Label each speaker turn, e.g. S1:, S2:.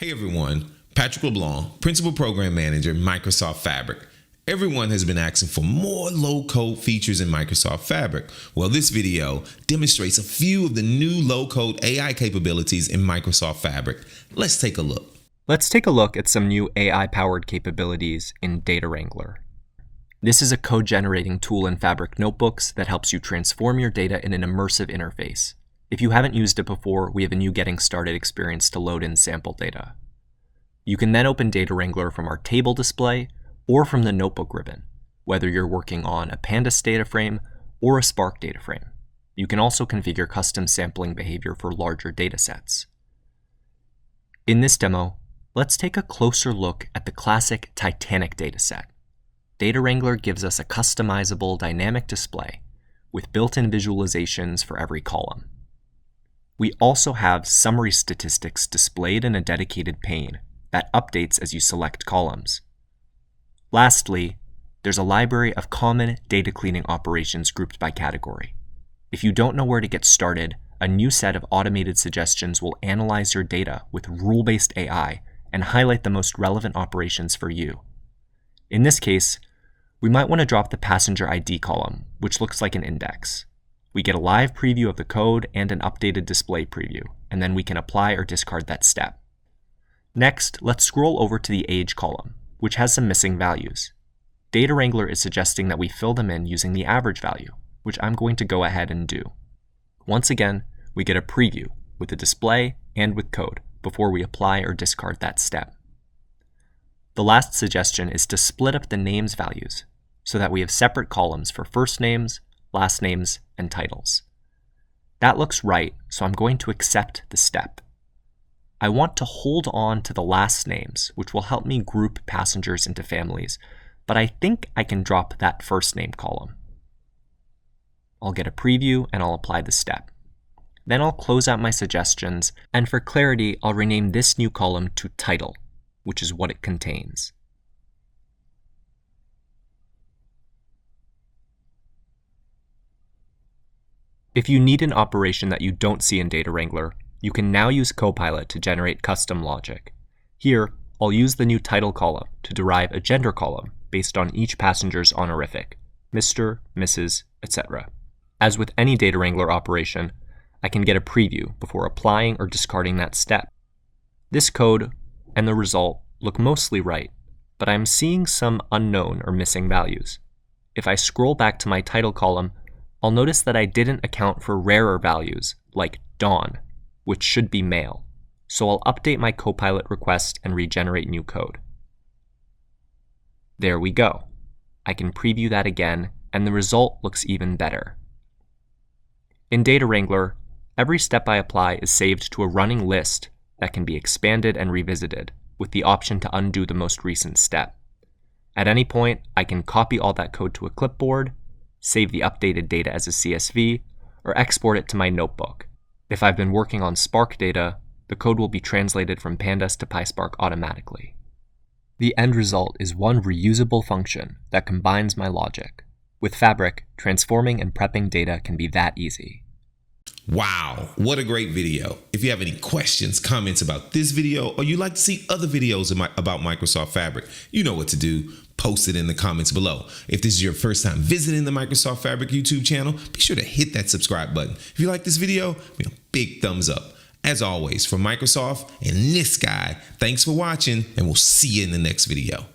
S1: Hey everyone, Patrick LeBlanc, Principal Program Manager, Microsoft Fabric. Everyone has been asking for more low-code features in Microsoft Fabric. Well, this video demonstrates a few of the new low-code AI capabilities in Microsoft Fabric. Let's take a look.
S2: Let's take a look at some new AI-powered capabilities in Data Wrangler. This is a code-generating tool in Fabric notebooks that helps you transform your data in an immersive interface. If you haven't used it before, we have a new Getting Started experience to load in sample data. You can then open Data Wrangler from our table display or from the notebook ribbon, whether you're working on a Pandas data frame or a Spark data frame. You can also configure custom sampling behavior for larger data sets. In this demo, let's take a closer look at the classic Titanic dataset. Data Wrangler gives us a customizable dynamic display with built-in visualizations for every column. We also have summary statistics displayed in a dedicated pane that updates as you select columns. Lastly, there's a library of common data cleaning operations grouped by category. If you don't know where to get started, a new set of automated suggestions will analyze your data with rule-based AI and highlight the most relevant operations for you. In this case, we might want to drop the passenger ID column, which looks like an index. We get a live preview of the code and an updated display preview, and then we can apply or discard that step. Next, let's scroll over to the age column, which has some missing values. Data Wrangler is suggesting that we fill them in using the average value, which I'm going to go ahead and do. Once again, we get a preview with the display and with code before we apply or discard that step. The last suggestion is to split up the names values so that we have separate columns for first names, last names, and titles. That looks right, so I'm going to accept the step. I want to hold on to the last names, which will help me group passengers into families, but I think I can drop that first name column. I'll get a preview and I'll apply the step. Then I'll close out my suggestions, and for clarity, I'll rename this new column to title, which is what it contains. If you need an operation that you don't see in Data Wrangler, you can now use Copilot to generate custom logic. Here, I'll use the new title column to derive a gender column based on each passenger's honorific, Mr., Mrs., etc. As with any Data Wrangler operation, I can get a preview before applying or discarding that step. This code and the result look mostly right, but I'm seeing some unknown or missing values. If I scroll back to my title column, I'll notice that I didn't account for rarer values like Dawn, which should be male, so I'll update my Copilot request and regenerate new code. There we go. I can preview that again, and the result looks even better. In Data Wrangler, every step I apply is saved to a running list that can be expanded and revisited, with the option to undo the most recent step. At any point, I can copy all that code to a clipboard, save the updated data as a CSV, or export it to my notebook. If I've been working on Spark data, the code will be translated from Pandas to PySpark automatically. The end result is one reusable function that combines my logic. With Fabric, transforming and prepping data can be that easy.
S1: Wow, what a great video. If you have any questions, comments about this video, or you'd like to see other videos about Microsoft Fabric, you know what to do. Post it in the comments below. If this is your first time visiting the Microsoft Fabric YouTube channel, be sure to hit that subscribe button. If you like this video, give me a big thumbs up. As always, from Microsoft and this guy, thanks for watching, and we'll see you in the next video.